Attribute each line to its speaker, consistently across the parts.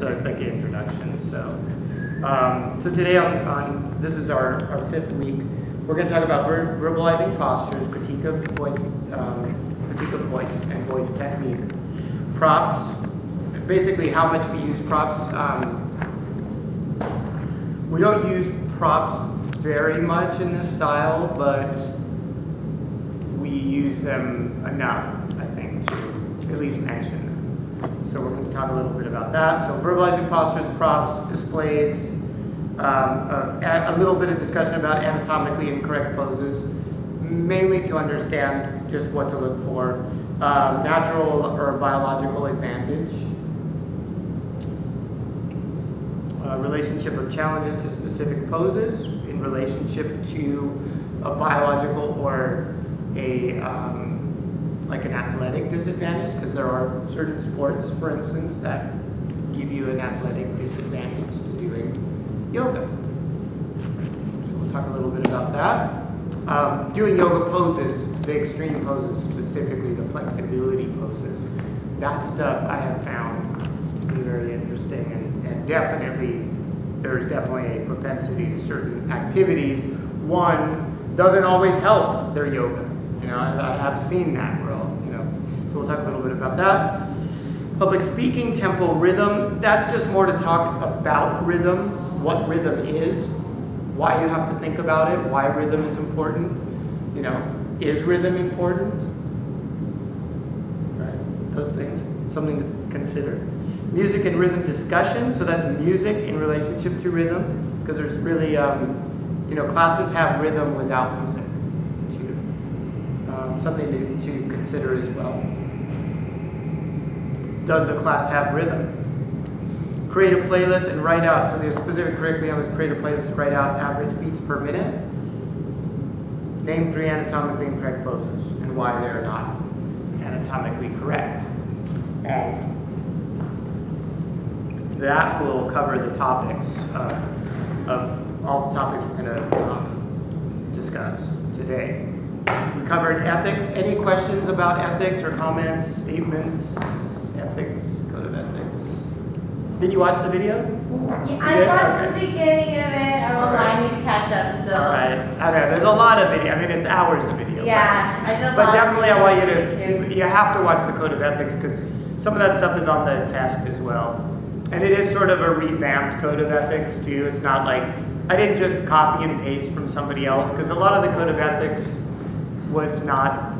Speaker 1: like an introduction. So today this is our fifth week. We're going to talk about verbalizing postures, critique of voice and voice technique, props, basically how much we use props. We don't use props very much in this style, but we use them enough, I think, to at least mention them. So we're going to talk a little bit about that. So verbalizing postures, props, displays, a little bit of discussion about anatomically incorrect poses, mainly to understand just what to look for, natural or biological advantage, relationship of challenges to specific poses in relationship to a biological or a like an athletic disadvantage, because there are certain sports, for instance, that give you an athletic disadvantage to doing yoga. So we'll talk a little bit about that. Doing yoga poses, the extreme poses, specifically the flexibility poses, that stuff I have found to be very interesting, and definitely, there's definitely a propensity to certain activities. One doesn't always help their yoga. You know, I have seen that, so we'll talk a little bit about that. Public speaking, tempo, rhythm, that's just more to talk about rhythm, what rhythm is, why you have to think about it, why rhythm is important. You know, is rhythm important? Right, those things, something to consider. Music and rhythm discussion, so that's music in relationship to rhythm, because there's really, classes have rhythm without music, too. Something to consider as well. Does the class have rhythm? Create a playlist and write out, so the specific curriculum is create a playlist and write out average beats per minute. Name 3 anatomically incorrect poses and why they're not anatomically correct. And that will cover the topics of all the topics we're going to discuss today. We covered ethics. Any questions about ethics or comments, statements, ethics, code of ethics? Did you watch the video?
Speaker 2: Yeah, I watched the beginning of it. I need to catch up still.
Speaker 1: All right. I know, there's a lot of video. I mean, it's hours of video.
Speaker 2: Yeah, I know.
Speaker 1: But definitely I want you have to watch the code of ethics, because some of that stuff is on the test as well. And it is sort of a revamped code of ethics too. It's not like, I didn't just copy and paste from somebody else, because a lot of the code of ethics was not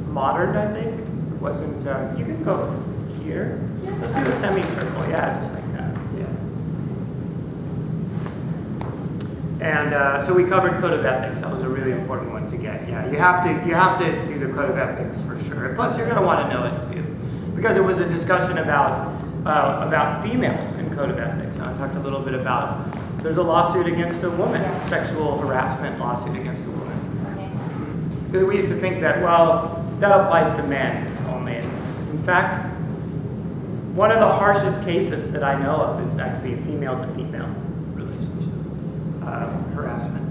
Speaker 1: modern, I think. It wasn't, you can go here. Let's do a semicircle, yeah, just like that, yeah. And so we covered code of ethics. That was a really important one to get. Yeah, you have to do the code of ethics for sure. Plus, you're going to want to know it too, because it was a discussion about females in code of ethics. I talked a little bit about, there's a lawsuit against a woman, sexual harassment lawsuit against a woman. Because we used to think that, well, that applies to men only. In fact, one of the harshest cases that I know of is actually a female-to-female relationship, harassment.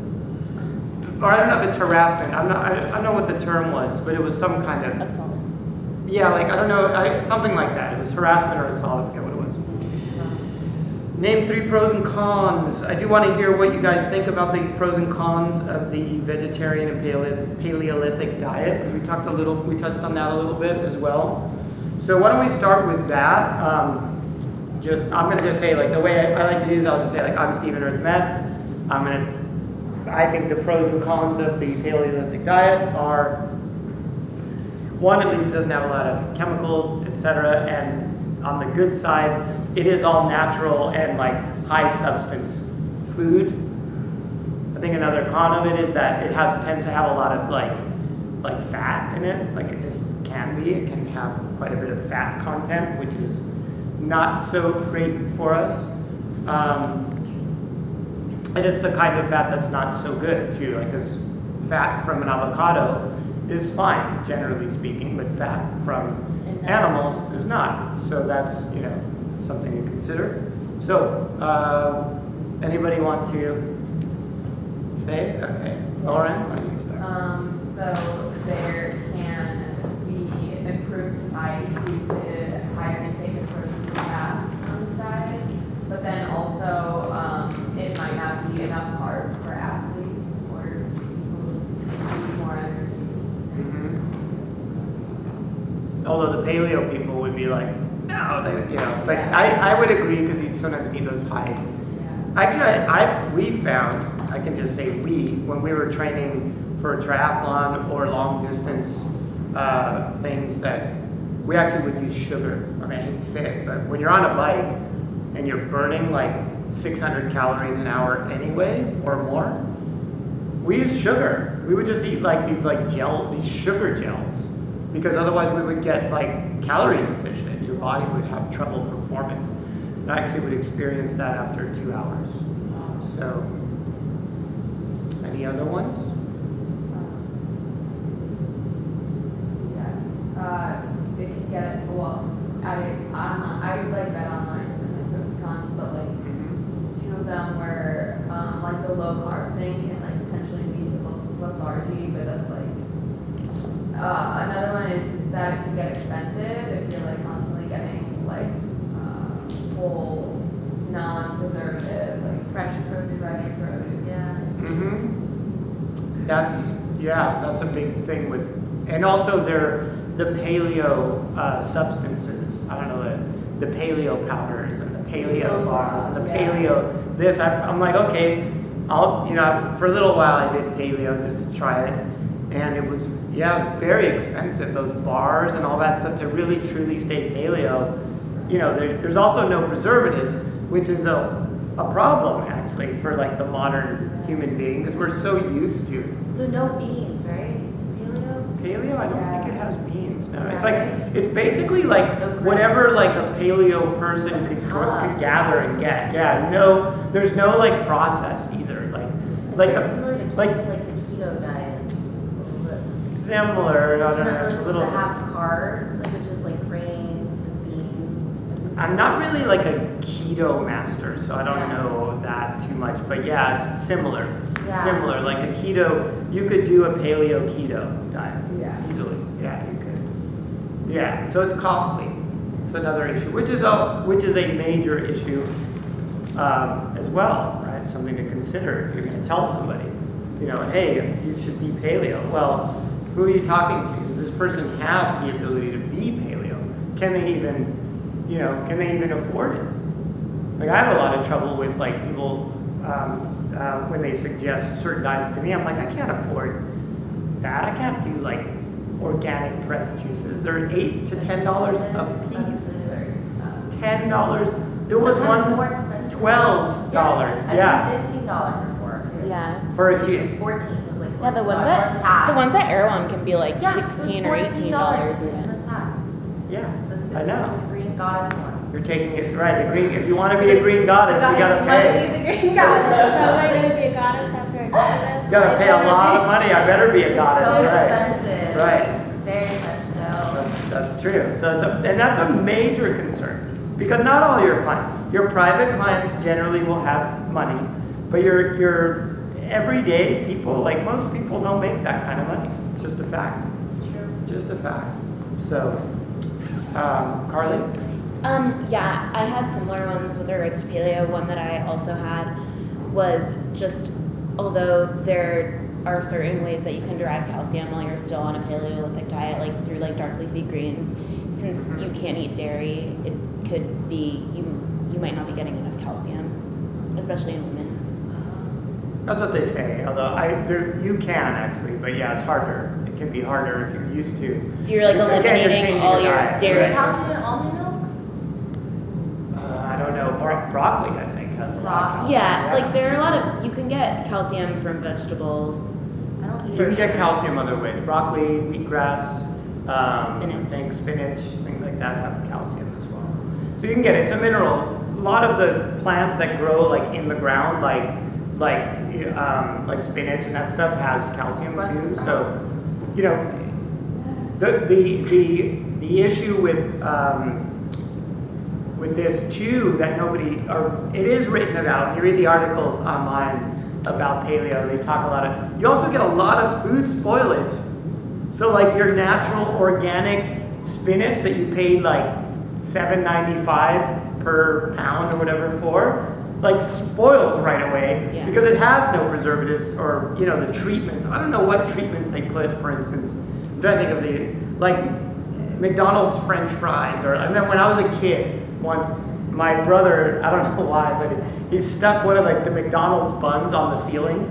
Speaker 1: Or I don't know if it's harassment. I don't know what the term was, but it was some kind of
Speaker 2: assault.
Speaker 1: Yeah, like I don't know, something like that. It was harassment or assault. I forget what it was. Name 3 pros and cons. I do want to hear what you guys think about the pros and cons of the vegetarian and Paleolithic diet, because we touched on that a little bit as well. So why don't we start with that? I'm going to just say, like, the way I like to do is I'll just say, like, I'm Stephen Earth Metz. I think the pros and cons of the Paleolithic diet are, one, at least it doesn't have a lot of chemicals, etc. And on the good side, it is all natural and like high substance food. I think another con of it is that it tends to have a lot of like fat in it. Like it just can be. It can have quite a bit of fat content, which is not so great for us. And it's the kind of fat that's not so good too. Like, because fat from an avocado is fine, generally speaking, but fat from animals is not. So that's, something to consider. So, anybody want to say? Okay. Lauren, why don't you start?
Speaker 3: So there can be improved satiety due to higher intake of proteins and fats on the diet.
Speaker 1: although the paleo people would be like, no, but
Speaker 3: Yeah.
Speaker 1: I would agree because you sometimes need those high.
Speaker 3: Yeah.
Speaker 1: Actually, we found, I can just say when we were training for triathlon or long distance things, that we actually would use sugar. I mean, I hate to say it, but when you're on a bike and you're burning like 600 calories an hour anyway or more, we use sugar. We would just eat like these sugar gels, because otherwise we would get like calorie deficient. Your body would have trouble performing. And I actually would experience that after 2 hours. So, any other ones?
Speaker 3: Yes. It can get, well, I would like bet online for like the cons, but like two of them were like the low carb thing can like potentially lead to lethargy, but that's like another one is that it can get expensive if you're like constantly getting like whole non-preservative like fresh produce.
Speaker 2: Yeah.
Speaker 1: Mm-hmm. That's a big thing with, and also the paleo substances. I don't know, the paleo powders and the paleo bars and the paleo this. I'm like, okay, for a little while I did paleo just to try it, and it was very expensive, those bars and all that stuff to really truly stay paleo. There's also no preservatives, which is a problem actually for like the modern human being, because we're so used to
Speaker 2: So no beans, right?
Speaker 1: paleo. I don't think it has beans. No, it's
Speaker 2: Yeah,
Speaker 1: like it's basically like
Speaker 2: No grain.
Speaker 1: whatever like a paleo person
Speaker 2: That's
Speaker 1: could
Speaker 2: tough.
Speaker 1: gather and get. Yeah, no, there's no like process either. Like
Speaker 2: It's similar to
Speaker 1: like
Speaker 2: like the keto diet. A little bit.
Speaker 1: similar. No,
Speaker 2: You're not really
Speaker 1: there's a
Speaker 2: supposed
Speaker 1: little.
Speaker 2: to have carbs, like which is like grains and beans.
Speaker 1: I'm not really like a keto master, so I don't
Speaker 2: Yeah.
Speaker 1: know that too much. But yeah, it's similar.
Speaker 2: Yeah.
Speaker 1: Similar. Like a keto, you could do a paleo keto diet easily. Yeah, you could. Yeah, so it's costly. It's another issue, which is a major issue as well, right? Something to consider if you're going to tell somebody, hey, you should be paleo. Well, who are you talking to? Does this person have the ability to be paleo? Can they even afford it? Like, I have a lot of trouble with like people when they suggest certain diets to me. I'm like, I can't afford that. I can't do like organic pressed juices. They're $8 to $10 a piece. $10. There was
Speaker 2: Sometimes
Speaker 1: one
Speaker 2: more expensive.
Speaker 1: $12. Yeah,
Speaker 2: I've seen $15 before.
Speaker 4: Yeah.
Speaker 1: for a juice.
Speaker 2: 14 was like
Speaker 4: Yeah, the ones
Speaker 2: $14 plus tax.
Speaker 4: at Erewhon can be like
Speaker 2: Yeah, it was
Speaker 4: $16 or $18
Speaker 2: $14
Speaker 4: even.
Speaker 2: plus tax.
Speaker 1: Yeah,
Speaker 2: This
Speaker 1: I know.
Speaker 2: This green goddess one.
Speaker 1: You're taking it right. The green. If you want to be a green goddess, you gotta pay.
Speaker 2: The green goddess.
Speaker 5: So am I gonna be a goddess after I do this?
Speaker 1: You gotta pay a lot of money. I better be a goddess,
Speaker 2: It's so
Speaker 1: right?
Speaker 2: expensive.
Speaker 1: Right.
Speaker 2: Very much so.
Speaker 1: That's true. So that's a major concern, because not all your private clients generally will have money, but your everyday people, like most people, don't make that kind of money. It's just a fact.
Speaker 2: It's true.
Speaker 1: Just a fact. So, Carly.
Speaker 4: Yeah, I had similar ones with regards to paleo. One that I also had was just, although there are certain ways that you can derive calcium while you're still on a paleolithic diet, like through like dark leafy greens, since you can't eat dairy, it could be, you might not be getting enough calcium, especially in women.
Speaker 1: That's what they say. Although you can actually, but yeah, it's harder. It can be harder if you're used to.
Speaker 4: If you're like
Speaker 1: Again, you're
Speaker 4: eliminating
Speaker 1: changing
Speaker 4: all
Speaker 1: your
Speaker 4: your
Speaker 1: diet,
Speaker 4: dairy.
Speaker 1: right.
Speaker 2: Calcium in almond milk?
Speaker 1: I don't know. Broccoli, I think, has a lot of calcium.
Speaker 4: Yeah, like there are a lot of, you can get calcium from vegetables.
Speaker 2: I don't eat
Speaker 1: You can get
Speaker 2: it.
Speaker 1: calcium other ways. Broccoli, wheatgrass, I
Speaker 4: Spinach.
Speaker 1: think spinach, things like that have calcium as well. So you can get it. It's a mineral. A lot of the plants that grow like in the ground, like spinach and that stuff, has calcium too. So, the issue with this too, that it is written about. You read the articles online about paleo. They talk a lot of. You also get a lot of food spoilage. So like your natural organic spinach that you paid like $7.95 per pound or whatever for, like spoils right away.
Speaker 4: Yeah.
Speaker 1: Because it has no preservatives or the treatments. I don't know what treatments they put. For instance, I'm trying to think of McDonald's French fries, or I remember when I was a kid once, my brother, I don't know why, but he stuck one of like the McDonald's buns on the ceiling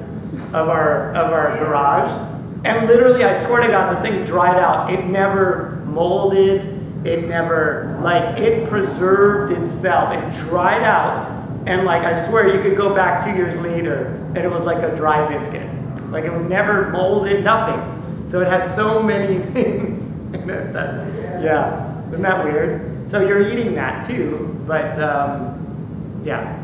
Speaker 1: of our garage, and literally, I swear to God, the thing dried out. It never molded. It never, like, it preserved itself. It dried out, and like, I swear you could go back 2 years later, and it was like a dry biscuit. Like, it never molded, nothing. So it had so many things. Yeah, isn't that weird? So you're eating that too, but yeah.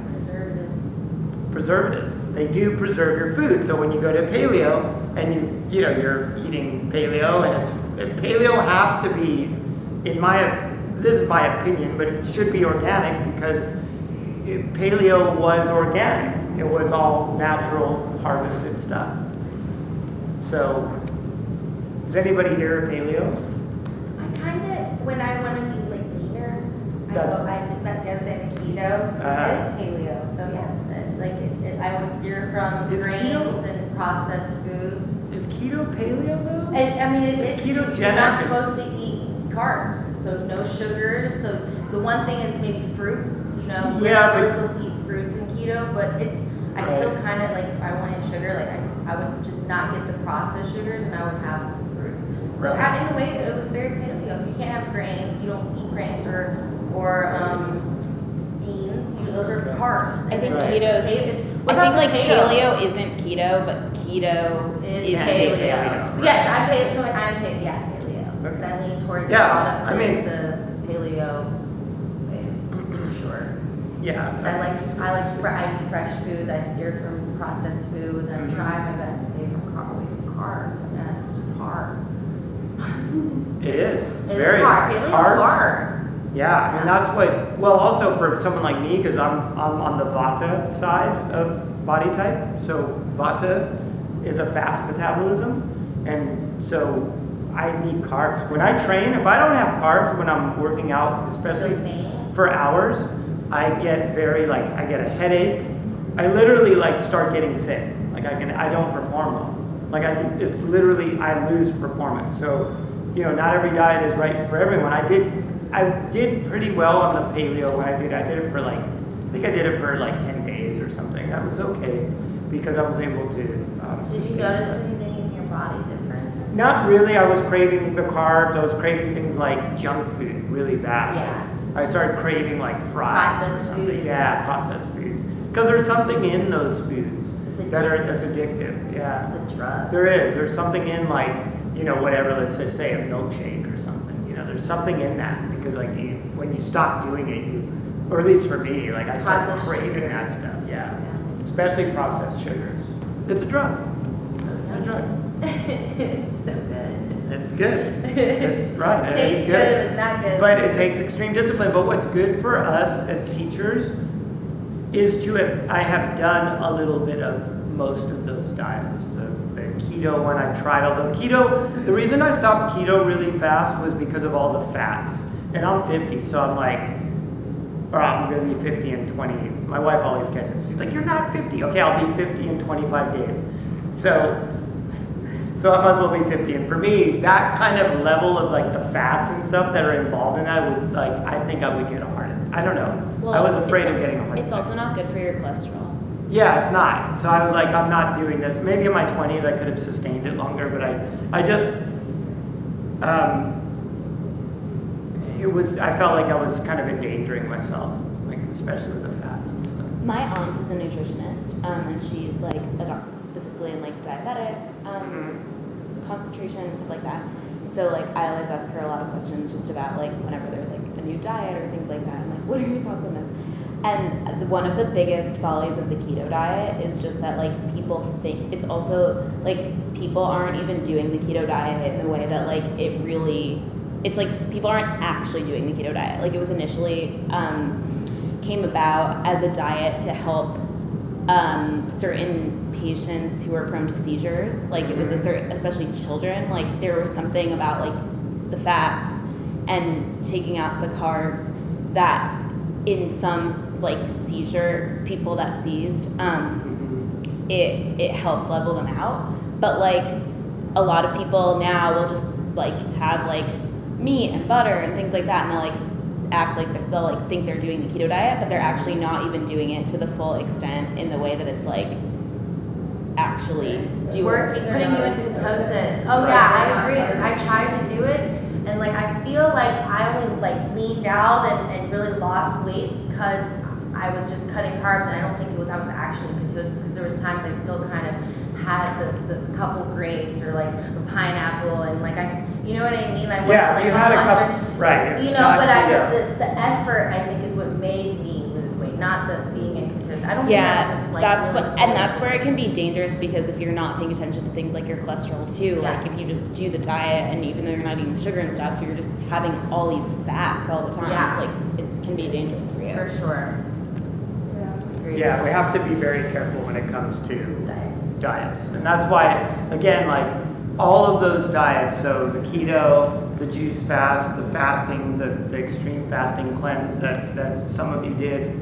Speaker 1: Preservatives. They do preserve your food. So when you go to paleo and you're eating paleo, and paleo has to be, this is my opinion, but it should be organic because paleo was organic. It was all natural harvested stuff. So, is anybody here paleo?
Speaker 2: I kind of, when I want to be like leaner, I go say the keto. So it is paleo. So yes, I would steer from
Speaker 1: Is
Speaker 2: grains
Speaker 1: keto-
Speaker 2: and processed foods.
Speaker 1: Is keto paleo though?
Speaker 2: And I mean, it's
Speaker 1: ketogenic
Speaker 2: you're not
Speaker 1: is-
Speaker 2: supposed to eat carbs, so no sugars. So the one thing is maybe fruits. We're
Speaker 1: Yeah,
Speaker 2: not really
Speaker 1: but-
Speaker 2: supposed to eat fruits in keto, but I still kind of like if I wanted sugar, like I would just not get the processed sugars and I would have some fruit. So
Speaker 1: Right.
Speaker 2: in ways, it was very paleo. You can't have grain. You don't eat grains or beans. Those are carbs.
Speaker 4: I think
Speaker 2: And
Speaker 1: Right.
Speaker 4: keto's.
Speaker 2: potatoes-
Speaker 4: I
Speaker 2: what
Speaker 4: think
Speaker 2: about
Speaker 4: like
Speaker 2: potatoes?
Speaker 4: paleo isn't keto, but keto
Speaker 2: Is
Speaker 1: Yeah,
Speaker 2: paleo.
Speaker 1: paleo,
Speaker 2: So yes, I'm paleo. Because I lean towards
Speaker 1: Yeah,
Speaker 2: a lot of
Speaker 1: I mean-
Speaker 2: the paleo ways for sure.
Speaker 1: Yeah.
Speaker 2: Because I eat fresh foods. I steer from processed foods, and I try my best to stay away from carbs. And it's just hard.
Speaker 1: It is. It's
Speaker 2: It
Speaker 1: very
Speaker 2: is hard. Paleo's
Speaker 1: carbs.
Speaker 2: hard.
Speaker 1: Yeah, I mean that's what. Well, also for someone like me, because I'm on the Vata side of body type. So Vata is a fast metabolism, and so I need carbs. When I train, if I don't have carbs when I'm working out, especially
Speaker 2: So faint.
Speaker 1: for hours, I get I get a headache. I literally start getting sick. I don't perform well. It's literally I lose performance. So, not every diet is right for everyone. I did pretty well on the paleo when I did it for I think I did it for 10 days or something. That was okay because I was able to.
Speaker 2: Did you
Speaker 1: sustain
Speaker 2: notice
Speaker 1: it.
Speaker 2: anything in your body different?
Speaker 1: Not really. I was craving the carbs. I was craving things like junk food really bad.
Speaker 2: Yeah.
Speaker 1: I started craving fries
Speaker 2: Processed
Speaker 1: or something.
Speaker 2: foods.
Speaker 1: Yeah, processed foods. Because there's something in those foods
Speaker 2: It's
Speaker 1: that's addictive. Yeah.
Speaker 2: It's a drug.
Speaker 1: There is. There's something in whatever. Let's just say a milkshake or something. There's something in that because when you stop doing it, or at least for me, I start
Speaker 2: Processed
Speaker 1: craving
Speaker 2: sugar.
Speaker 1: that stuff. Yeah.
Speaker 2: Yeah.
Speaker 1: Especially processed sugars. It's a drug. It's a drug.
Speaker 2: It's so good.
Speaker 1: It's good. It's right.
Speaker 2: Tastes
Speaker 1: It's
Speaker 2: good, but not good.
Speaker 1: But it takes extreme discipline. But what's good for us as teachers is I have done a little bit of most of those diets. The keto one I tried, although keto, the reason I stopped keto really fast was because of all the fats. And I'm 50, so I'm I'm going to be 50 in 20. My wife always catches. She's like, you're not 50. Okay, I'll be 50 in 25 days. So I might as well be 50. And for me, that kind of level of the fats and stuff that are involved in that would I think I would get a heart attack. I don't know. I was afraid of getting a heart attack.
Speaker 4: It's also not good for your cholesterol.
Speaker 1: Yeah, it's not. So I was I'm not doing this. Maybe in my 20s I could have sustained it longer, but I just, I felt like I was kind of endangering myself, especially with the fats and stuff.
Speaker 4: My aunt is a nutritionist, and she's a doctor specifically in diabetic concentration and stuff like that. So I always ask her a lot of questions just about whenever there's a new diet or things like that. I'm what are your thoughts on this? And one of the biggest follies of the keto diet is just that people think it's also people aren't even doing the keto diet in the way that it really, it's people aren't actually doing the keto diet. It was initially came about as a diet to help certain patients who are prone to seizures. It was especially children. There was something about the fats and taking out the carbs that in some seizure people that seized, it helped level them out. But a lot of people now will just have meat and butter and things like that, and they'll like act like they'll like think they're doing the keto diet, but they're actually not even doing it to the full extent in the way that it's like actually doing.
Speaker 2: Putting you in ketosis. Oh yeah, I agree. Because I tried to do it, and like I feel like I only like leaned out and really lost weight because I was just cutting carbs, and I don't think I was actually in ketosis because there was times I still kind of had the couple grapes or like a pineapple, and like you know what I mean? I wasn't like
Speaker 1: you had a couple, right?
Speaker 2: You
Speaker 1: it's
Speaker 2: know,
Speaker 1: not
Speaker 2: but
Speaker 1: keto.
Speaker 2: the effort I think is what made me lose weight, not the being in ketosis. I don't
Speaker 4: Yeah,
Speaker 2: think I was like
Speaker 4: that's
Speaker 2: really
Speaker 4: what, and
Speaker 2: fully
Speaker 4: that's where it can be
Speaker 2: ketosis.
Speaker 4: dangerous because if you're not paying attention to things like your cholesterol too,
Speaker 2: Yeah.
Speaker 4: like if you just do the diet and even though you're not eating sugar and stuff, you're just having all these fats all the time.
Speaker 2: Yeah.
Speaker 4: It's like it can be dangerous for you.
Speaker 2: For sure.
Speaker 3: Yeah.
Speaker 2: Agreed.
Speaker 1: Yeah, we have to be very careful when it comes to
Speaker 2: Diets.
Speaker 1: diets. And that's why, again, like all of those diets, so the keto, the juice fast, the fasting, the extreme fasting cleanse that some of you did.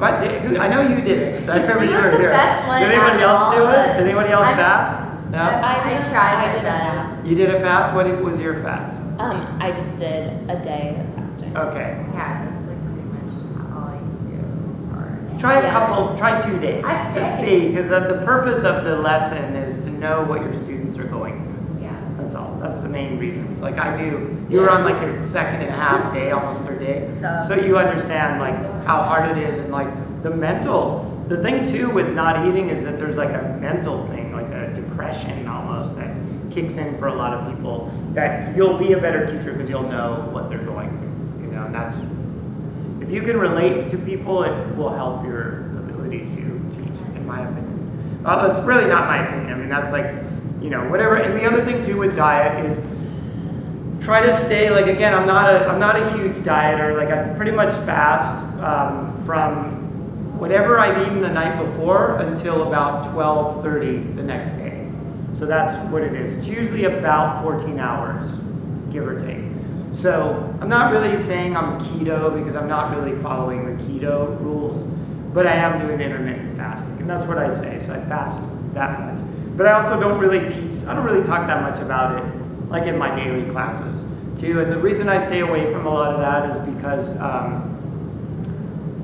Speaker 1: I know you did it, 'cause I remember
Speaker 2: She
Speaker 1: you
Speaker 2: was
Speaker 1: were
Speaker 2: the
Speaker 1: here.
Speaker 2: best one
Speaker 1: Did anybody
Speaker 2: out of
Speaker 1: else do
Speaker 2: all
Speaker 1: it?
Speaker 2: of
Speaker 1: Did anybody else
Speaker 2: I'm-
Speaker 1: fast? No?
Speaker 2: I tried my
Speaker 4: did a
Speaker 2: best.
Speaker 4: fast.
Speaker 1: You did a fast? What was your fast?
Speaker 4: I just did a day of fasting.
Speaker 1: Okay.
Speaker 2: Yeah, that's like pretty much all I can do as far.
Speaker 1: Try a
Speaker 4: Yeah.
Speaker 1: couple, try 2 days.
Speaker 2: Okay.
Speaker 1: Let's see, because the purpose of the lesson is to know what your students are going through.
Speaker 2: Yeah.
Speaker 1: That's all. That's the main reasons. Like I knew you were on like your second and a half day, almost third day.
Speaker 2: Tough.
Speaker 1: So you understand like how hard it is and like the mental. The thing too with not eating is that there's like a mental thing, like a depression almost that kicks in for a lot of people. That you'll be a better teacher because you'll know what they're going through. You know, and that's if you can relate to people, it will help your ability to teach, in my opinion. It's really not my opinion. I mean, that's like, you know, whatever. And the other thing too with diet is try to stay, like, again, I'm not a huge dieter. Like, I pretty much fast from whatever I've eaten the night before until about 12:30 the next day. So that's what it is. It's usually about 14 hours, give or take. So I'm not really saying I'm keto because I'm not really following the keto rules, but I am doing intermittent fasting, and that's what I say. So I fast that much, but I also don't really teach. I don't really talk that much about it, like in my daily classes too. And the reason I stay away from a lot of that is because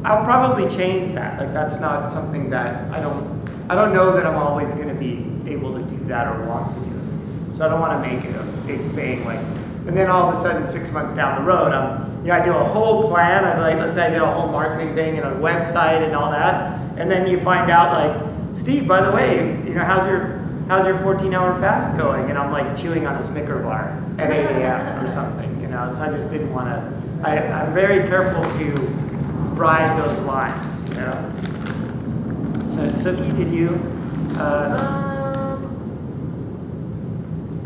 Speaker 1: I'll probably change that. Like that's not something that I don't know that I'm always going to be able to do that or want to do it. So I don't want to make it a big thing. Like, and then all of a sudden, 6 months down the road, I do a whole plan. I like, let's say I did a whole marketing thing and a website and all that, and then you find out like, Steve, by the way, you know, how's your 14-hour fast going? And I'm like chewing on a Snicker bar at 8 a.m. or something. You know, so I just didn't want to. I'm very careful to ride those lines. You know. So Suki, did you?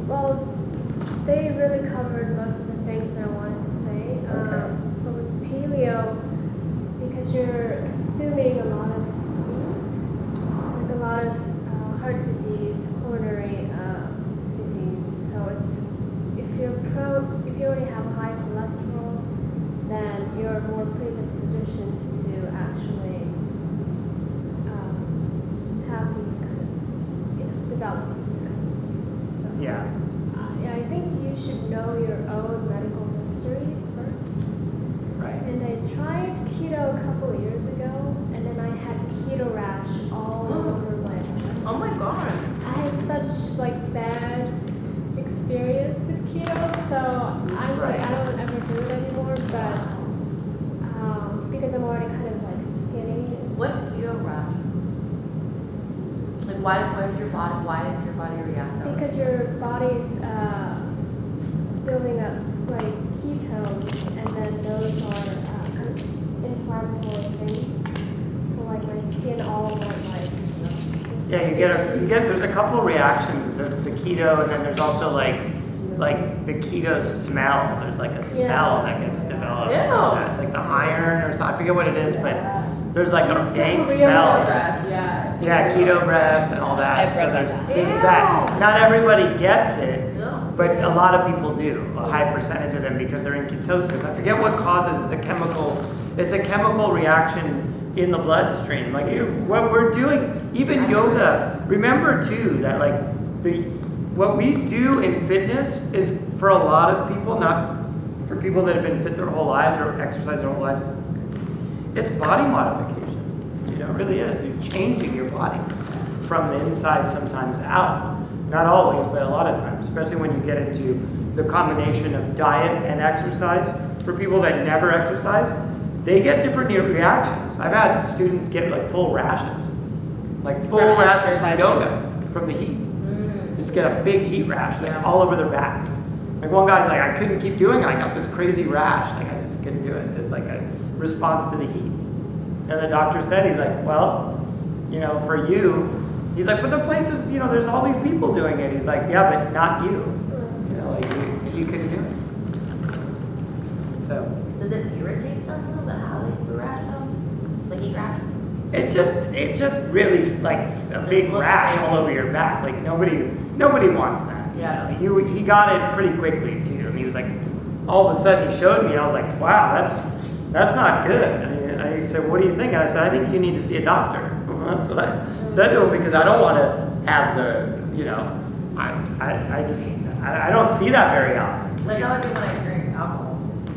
Speaker 5: Well, they really covered most of the things that I wanted to say. But with paleo, because you're consuming a lot of meat, like a lot of heart disease, coronary disease. So if you already have high cholesterol, then you're more predispositioned to actually have these kind of, develop these kind of diseases. So,
Speaker 1: Yeah.
Speaker 5: I think you should know your own medical history first.
Speaker 1: Right.
Speaker 5: And I tried keto a couple of years ago, and then I had keto rash all over my body.
Speaker 2: Oh my god.
Speaker 5: I had such like bad experience with keto, so I'm like I don't ever do it anymore. But because I'm already kind of like skinny.
Speaker 2: What's keto rash? Like why did your body react that way?
Speaker 5: Because your body's building up like ketones, and then those are kind of inflammatory things. So like my skin all went like.
Speaker 1: Yeah, you get. There's a couple reactions. There's the keto, and then there's also like the keto smell. There's like a smell that gets developed.
Speaker 2: Ew.
Speaker 1: From that. It's like the iron or something. I forget what it is, but there's like a dank
Speaker 3: Real
Speaker 1: smell.
Speaker 3: breath, yeah.
Speaker 1: Yeah, keto breath and all that.
Speaker 4: I've
Speaker 1: So
Speaker 4: read
Speaker 1: there's,
Speaker 4: about
Speaker 1: there's that. Not everybody gets it,
Speaker 2: No.
Speaker 1: but a lot of people do. A high percentage of them because they're in ketosis. I forget what causes. It's a chemical reaction in the bloodstream. Like what we're doing, even yoga. Remember too that like what we do in fitness is for a lot of people, not for people that have been fit their whole lives or exercise their whole lives, it's body modification. You know, it really is. You're changing your body from the inside sometimes out. Not always, but a lot of times, especially when you get into the combination of diet and exercise. For people that never exercise, they get different reactions. I've had students get like full rashes, like full
Speaker 4: From
Speaker 1: rashes from
Speaker 4: exercising.
Speaker 1: yoga, from the heat. Just get a big heat rash, like
Speaker 2: Yeah.
Speaker 1: all over their back. Like one guy's like, I couldn't keep doing it. I got this crazy rash. Like I just couldn't do it. It's like a response to the heat. And the doctor said, he's like, well, you know, for you, he's like, but the places, you know, there's all these people doing it. He's like, yeah, but not you. You know, like you couldn't do it. So
Speaker 2: Does it irritate them though, the how they do rash though? Like heat rash?
Speaker 1: it's just really like a big
Speaker 2: looks
Speaker 1: rash
Speaker 2: crazy.
Speaker 1: all over your back. Like nobody wants that.
Speaker 2: Yeah.
Speaker 1: You know? He got it pretty quickly too. And he was like, all of a sudden he showed me. I was like, wow, that's not good. I said, what do you think? I said, I think you need to see a doctor. That's what I said to him because I don't want to have the, you know, I don't see that very often.
Speaker 2: Like how I do when I drink alcohol.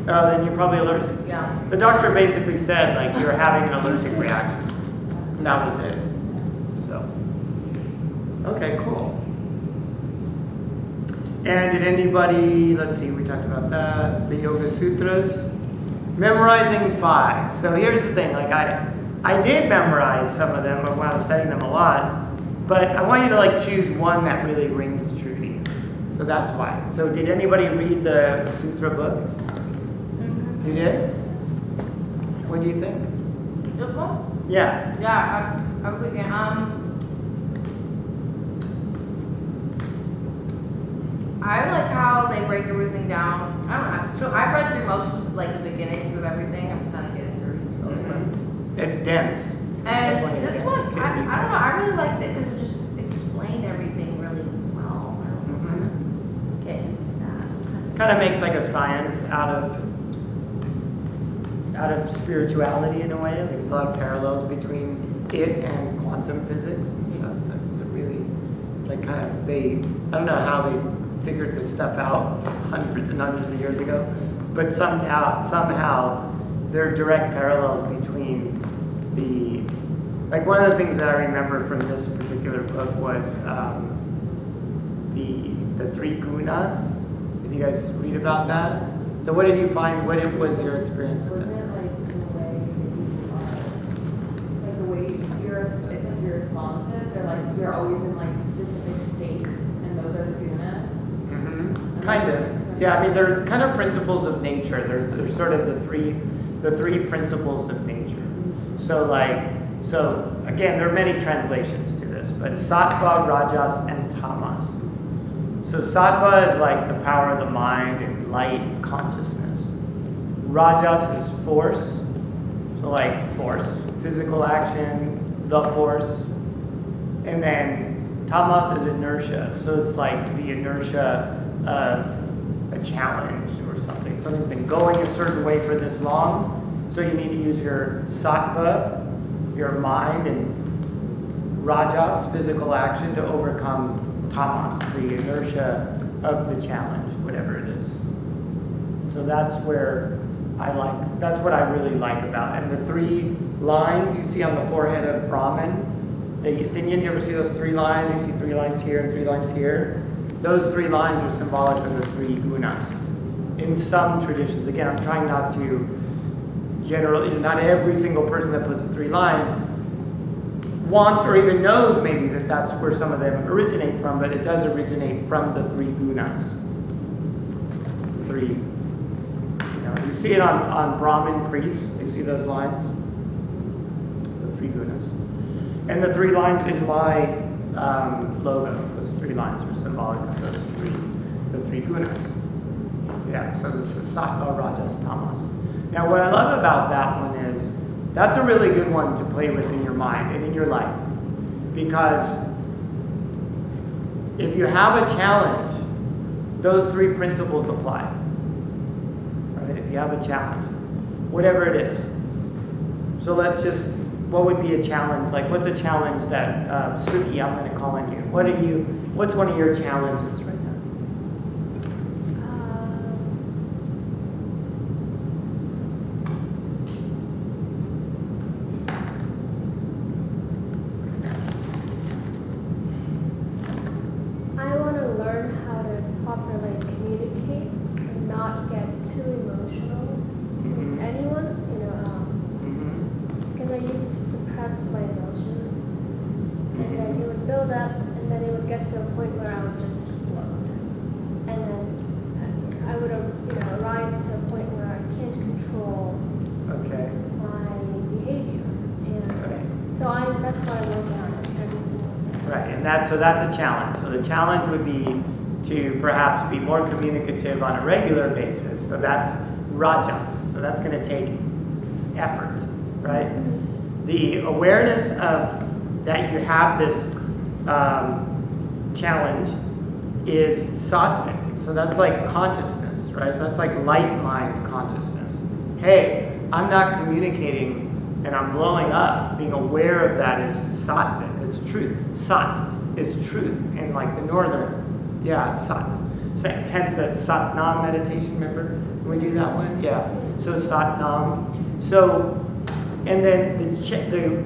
Speaker 1: Then you're probably allergic.
Speaker 2: Yeah.
Speaker 1: The doctor basically said like you're having an allergic reaction. And that was it. So, okay, cool. And did anybody, let's see, we talked about that, the Yoga Sutras. Memorizing 5. So here's the thing, like I did memorize some of them when I was studying them a lot, but I want you to like choose one that really rings true to you. So that's why. So did anybody read the Sutra book? You did? What do you think?
Speaker 2: This one?
Speaker 1: Yeah.
Speaker 2: Yeah, I'm thinking, I like how they break everything down. I don't know. So I've read through most, like the beginnings of everything. I'm kind of getting through each of them.
Speaker 1: It's dense. It's definitely
Speaker 2: And this
Speaker 1: dense.
Speaker 2: one,
Speaker 1: It's
Speaker 2: I
Speaker 1: deep.
Speaker 2: don't know. I really liked it because it just explained everything really well. I don't know how to get into that.
Speaker 1: Kind of makes like a science out of spirituality in a way. Like there's a lot of parallels between it and quantum physics and stuff. That's a really like kind of I don't know how they figured this stuff out hundreds and hundreds of years ago, but somehow there are direct parallels between like one of the things that I remember from this particular book was the 3 gunas. Did you guys read about that? So what did you find? What was your experience with
Speaker 3: Wasn't
Speaker 1: it?
Speaker 3: it like in the way that you are, it's like the way it's like your responses are like, you're always in like specific states and those are the gunas.
Speaker 1: Kind of. Yeah, I mean they're kind of principles of nature. They're sort of the three principles of nature. So again, there are many translations to this, but sattva, rajas, and tamas. So sattva is like the power of the mind and light consciousness. Rajas is force. So like force, physical action, the force. And then tamas is inertia. So it's like the inertia of a challenge or something. Something's been going a certain way for this long. So you need to use your sattva, your mind, and rajas, physical action, to overcome tamas, the inertia of the challenge, whatever it is. So that's what I really like about it. And the 3 lines you see on the forehead of Brahman, the East Indian, you ever see those 3 lines? You see 3 lines here and 3 lines here. Those 3 lines are symbolic of the 3 gunas. In some traditions, again, I'm trying not to not every single person that puts the 3 lines wants or even knows maybe that that's where some of them originate from, but it does originate from the 3 gunas. 3, you see it on Brahmin priests. You see those lines? The 3 gunas. And the 3 lines in my logo, those 3 lines are symbolic of the 3 gunas. Yeah, so this is sattva, rajas, tamas. Now what I love about that one is that's a really good one to play with in your mind and in your life. Because if you have a challenge, those 3 principles apply. Right? If you have a challenge, whatever it is. So what would be a challenge? Like what's a challenge that, Suki, I'm going to call on you. What's one of your challenges right now?
Speaker 5: process my emotions, and then it would build up, and then it would get to a point where I would just explode, and then I would, arrive to a point where I can't control
Speaker 1: Okay.
Speaker 5: my behavior, and so that's why I work on it every single day.
Speaker 1: Right, and that's a challenge. So the challenge would be to perhaps be more communicative on a regular basis. So that's rajas. So that's going to take effort, right? The awareness of that you have this challenge is sattvic. So that's like consciousness, right? So that's like light mind consciousness. Hey, I'm not communicating and I'm blowing up. Being aware of that is sattvic. It's truth. Sat is truth in like the northern, sat. So, hence the Satnam meditation, remember? Can we do that one? Yeah. So Satnam. So, and then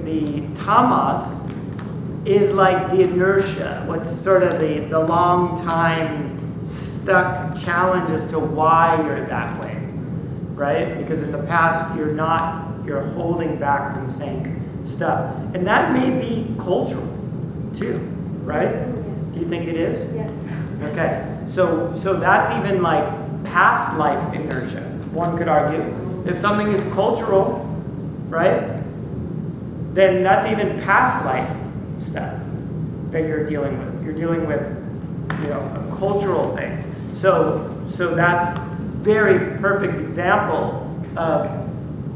Speaker 1: the tamas is like the inertia. What's sort of the long time stuck challenge as to why you're that way, right? Because in the past you're holding back from saying stuff. And that may be cultural too, right? Do you think it is?
Speaker 5: Yes.
Speaker 1: Okay. So that's even like past life inertia, one could argue. If something is cultural, right? Then that's even past life stuff that you're dealing with. You're dealing with, a cultural thing. So that's very perfect example of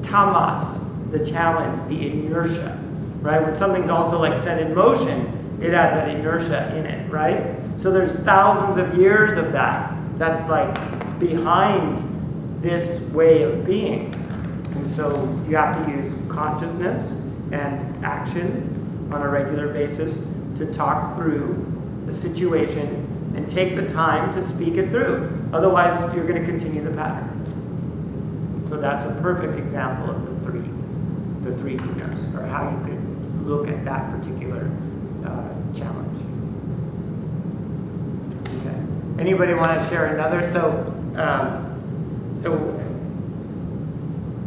Speaker 1: tamas, the challenge, the inertia, right? When something's also like set in motion, it has that inertia in it, right? So there's thousands of years of that. That's like behind this way of being. And so you have to use consciousness and action on a regular basis to talk through the situation and take the time to speak it through. Otherwise, you're going to continue the pattern. So that's a perfect example of the three gunas, or how you could look at that particular challenge. Okay. Anybody want to share another? So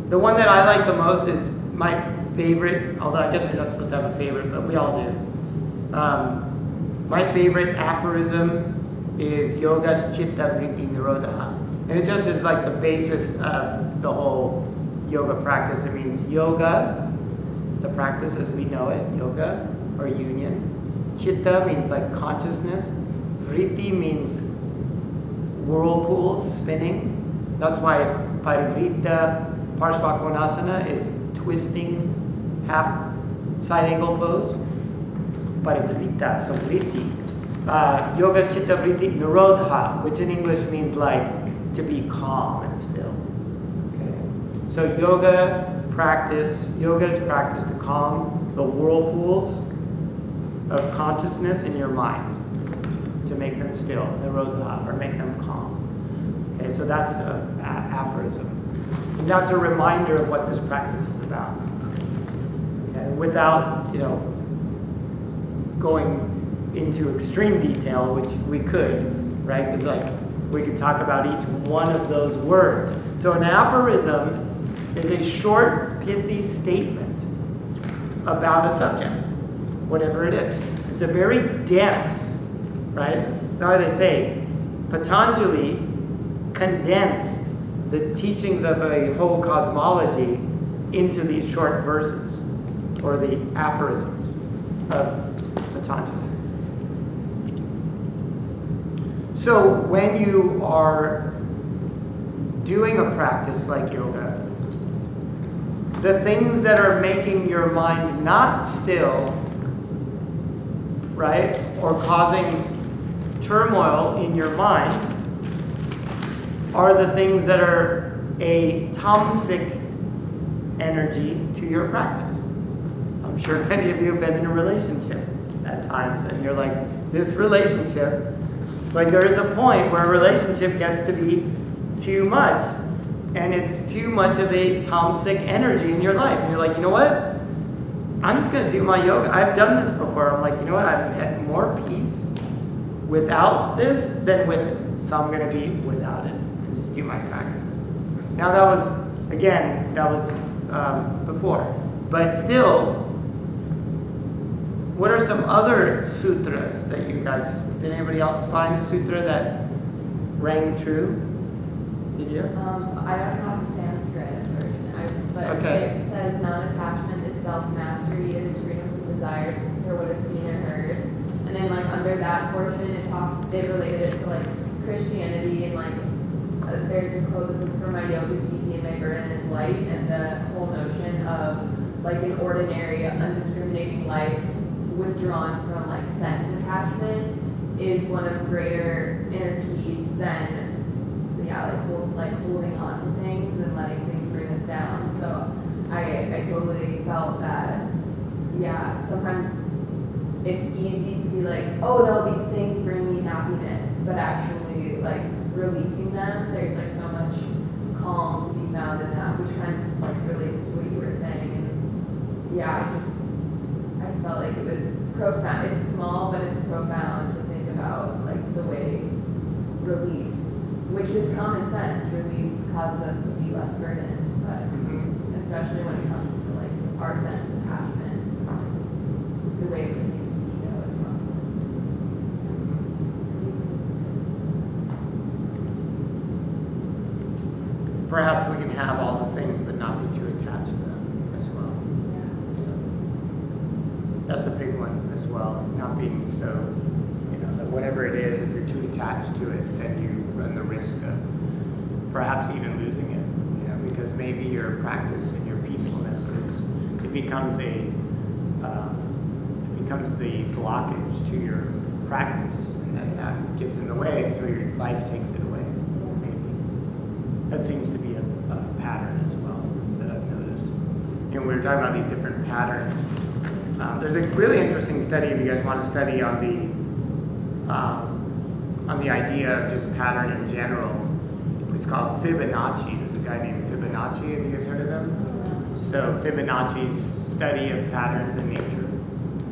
Speaker 1: the one that I like the most is my favorite, although I guess you're not supposed to have a favorite, but we all do. My favorite aphorism is yoga chitta vritti nirodha. And it just is like the basis of the whole yoga practice. It means yoga, the practice as we know it, yoga, or union. Chitta means like consciousness. Vritti means whirlpools, spinning. That's why parivritta parshvakonasana is twisting half side angle pose. Parivritta, so vritti. Yoga chitta vritti nirodha, which in English means like to be calm and still. Okay. So yoga is practice to calm the whirlpools of consciousness in your mind, to make them still, nirodha, or make them calm. Okay, so that's an aphorism. And that's a reminder of what this practice is about. Okay, without, going into extreme detail, which we could, right? Because we could talk about each one of those words. So an aphorism is a short, pithy statement about a subject, whatever it is. It's a very dense, right? It's how they say, Patanjali condensed the teachings of a whole cosmology into these short verses, or the aphorisms of Patanjali. So when you are doing a practice like yoga, the things that are making your mind not still, right, or causing turmoil in your mind are the things that are a tamasic energy to your practice. I'm sure many of you have been in a relationship at times, and you're like, this relationship, like there is a point where a relationship gets to be too much, and it's too much of a tamasic energy in your life, and you're like, you know what? I'm just going to do my yoga. I've done this before. I'm like, you know what? I'm at more peace without this than with it. So I'm going to be without it and just do my practice. Now that was before. But still, What are some other sutras that you guys, did anybody else find a sutra that rang true? Did you?
Speaker 3: I don't have the Sanskrit version, but
Speaker 1: Okay.
Speaker 3: it says non-attachment is self-mastery, it is freedom from desire for what is seen or heard. And then like under that portion, they related it to like Christianity and like there's a quote that says, "For my yoke is easy and my burden is light," and the whole notion of like an ordinary, undiscriminating life withdrawn from like sense attachment is one of greater inner peace than holding on to things and letting things bring us down. So I totally felt that, yeah, sometimes it's easy to be like, oh no, these things bring me happiness, but actually like releasing them, there's like so much calm to be found in that, which kind of like relates to what you were saying. And yeah, I felt like it was profound. It's small, but it's profound to think about like the way release, which is common sense, release causes us to be less burdened, but especially when it comes to like our sense attachments and like, the way it pertains to ego as well.
Speaker 1: Perhaps we can have all the things but not be too attached to them as well.
Speaker 3: Yeah.
Speaker 1: That's a big one as well, not being so, that whatever it is, if you're too attached to it, then you run the risk of perhaps even losing it, because maybe your practice and your peacefulness becomes the blockage to your practice, and then that gets in the way, and so your life takes it away, maybe. That seems to be a pattern as well that I've noticed. We were talking about these different patterns. There's a really interesting study, if you guys want to study on the idea of just pattern in general. It's called Fibonacci. There's a guy named Fibonacci. Have you guys heard of him? So Fibonacci's study of patterns in nature.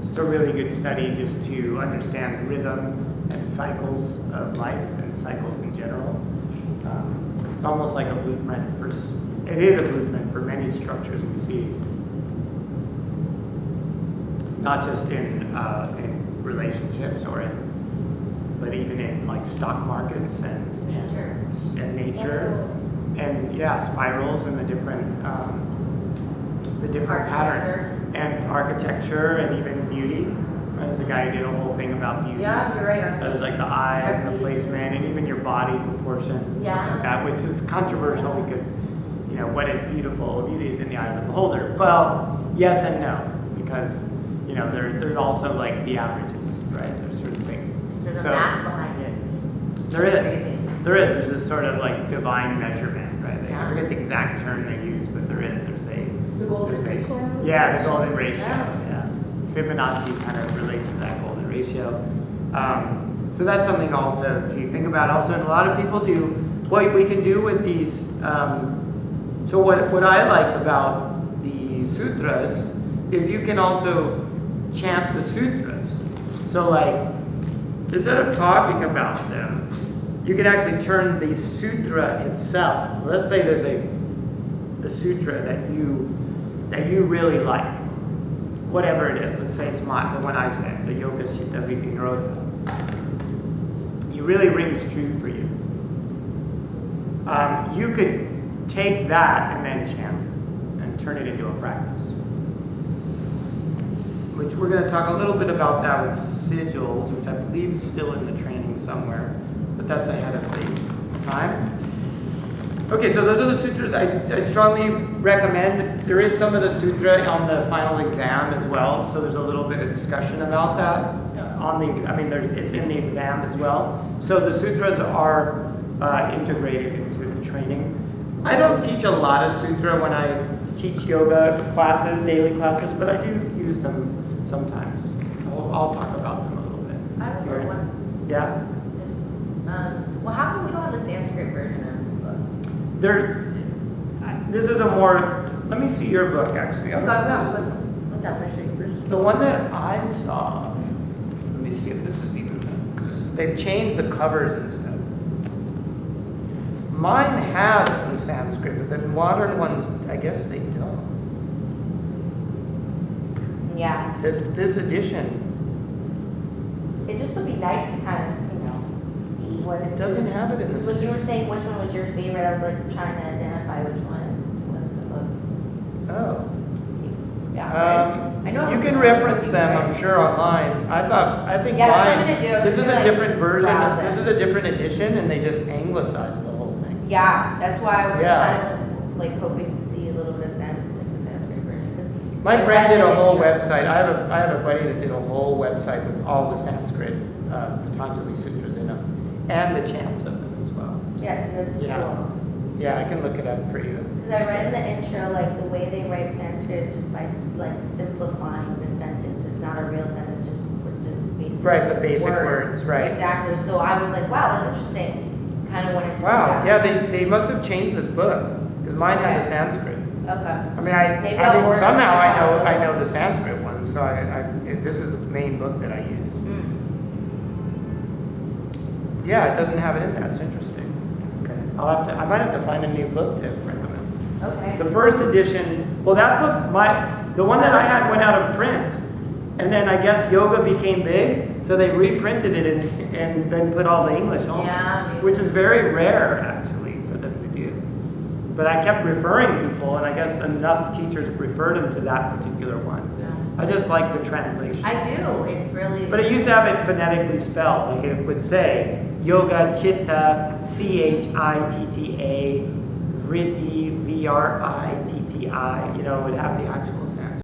Speaker 1: It's a really good study just to understand rhythm and cycles of life and cycles in general. It's almost like a blueprint it is a blueprint for many structures we see. Not just in relationships but even in like stock markets and nature, and spirals and the different patterns and architecture and even beauty. There's a guy who did a whole thing about beauty.
Speaker 2: Yeah, you're right.
Speaker 1: That was like the eyes and the placement and even your body proportions and stuff like that, which is controversial because what is beautiful? Beauty is in the eye of the beholder. Well, yes and no, because there's also like the averages, right? There's certain things.
Speaker 2: There's a math behind it.
Speaker 1: There is. There's this sort of like divine measurement, right? I forget the exact term they use, but there's
Speaker 3: The golden ratio?
Speaker 1: Yeah, the golden ratio. Yeah. Fibonacci kind of relates to that golden ratio. So that's something also to think about. Also, and a lot of people do what we can do with these. So what I like about the sutras is you can also chant the sutras. So like, instead of talking about them, you can actually turn the sutra itself. Let's say there's a sutra that you really like, whatever it is. Let's say it's the one I said, the Yoga Chitta Vritti Nirodha. It really rings true for you. You could take that and then chant it and turn it into a practice. Which we're going to talk a little bit about that with sigils, which I believe is still in the training somewhere, but that's ahead of the time. Okay, so those are the sutras I strongly recommend. There is some of the sutra on the final exam as well, so there's a little bit of discussion about that it's in the exam as well. So the sutras are integrated into the training. I don't teach a lot of sutra when I teach yoga classes, daily classes, but I do use them sometimes. I'll talk about them a little bit.
Speaker 2: I have one.
Speaker 1: Yeah?
Speaker 2: Well, how come we don't have the Sanskrit version of these books?
Speaker 1: This is a more, let me see your book actually.
Speaker 2: Look up, make sure you read.
Speaker 1: The one that I saw, let me see if this is even, because they've changed the covers and stuff. Mine have some Sanskrit, but the modern ones, I guess they don't.
Speaker 2: Yeah,
Speaker 1: This edition,
Speaker 2: it just would be nice to kind of, see what
Speaker 1: it doesn't have it in this
Speaker 2: Because when you were
Speaker 1: edition.
Speaker 2: saying which one was your favorite, I was like trying to identify which one was the book.
Speaker 1: Oh.
Speaker 2: See. Yeah. right? I know it
Speaker 1: You
Speaker 2: was
Speaker 1: can
Speaker 2: in
Speaker 1: reference
Speaker 2: one,
Speaker 1: them,
Speaker 2: right?
Speaker 1: I'm sure, online. I think
Speaker 2: Yeah, that's what I'm
Speaker 1: mine,
Speaker 2: gonna do. I'm
Speaker 1: this is
Speaker 2: just
Speaker 1: a
Speaker 2: gonna,
Speaker 1: different version,
Speaker 2: browse
Speaker 1: this
Speaker 2: it.
Speaker 1: is a different edition, and they just anglicized the whole thing.
Speaker 2: Yeah, that's why I was
Speaker 1: Yeah.
Speaker 2: kind of like hoping to see a little bit of the Sanskrit version. 'Cause
Speaker 1: My
Speaker 2: I
Speaker 1: friend
Speaker 2: read
Speaker 1: did
Speaker 2: the
Speaker 1: a whole
Speaker 2: intro.
Speaker 1: website, I have a buddy that did a whole website with all the Sanskrit, Patanjali sutras in them, and the chants of them as well.
Speaker 2: Yes, and it's
Speaker 1: Yeah.
Speaker 2: cool.
Speaker 1: Yeah, I can look it up for you.
Speaker 2: Because I read in the intro, like the way they write Sanskrit is just by like simplifying the sentence. It's not a real sentence, it's just basically
Speaker 1: Right, the basic words, right.
Speaker 2: Exactly. So I was like, wow, that's interesting. Kind of wanted to see
Speaker 1: Wow,
Speaker 2: that.
Speaker 1: yeah, they must have changed this book, because mine had the
Speaker 2: Okay.
Speaker 1: Sanskrit.
Speaker 2: Okay.
Speaker 1: I mean,
Speaker 2: Maybe I'll order it
Speaker 1: somehow
Speaker 2: and check out
Speaker 1: I
Speaker 2: the-
Speaker 1: know the Sanskrit one, so this is the main book that I use.
Speaker 2: Mm.
Speaker 1: Yeah, it doesn't have it in there, it's interesting. Okay, I might have to find a new book to recommend.
Speaker 2: Okay.
Speaker 1: The first edition, well, that book, the one that I had went out of print. And then I guess yoga became big, so they reprinted it and then put all the English on
Speaker 2: Yeah,
Speaker 1: it,
Speaker 2: maybe.
Speaker 1: which is very rare actually for them to do. But I kept referring people, and I guess enough teachers referred them to that particular one.
Speaker 2: Yeah.
Speaker 1: I just like the translation.
Speaker 2: I do. It's really.
Speaker 1: But it used to have it phonetically spelled, like it would say Yoga Chitta Chitta Vritti Vritti, it would have the actual Sanskrit.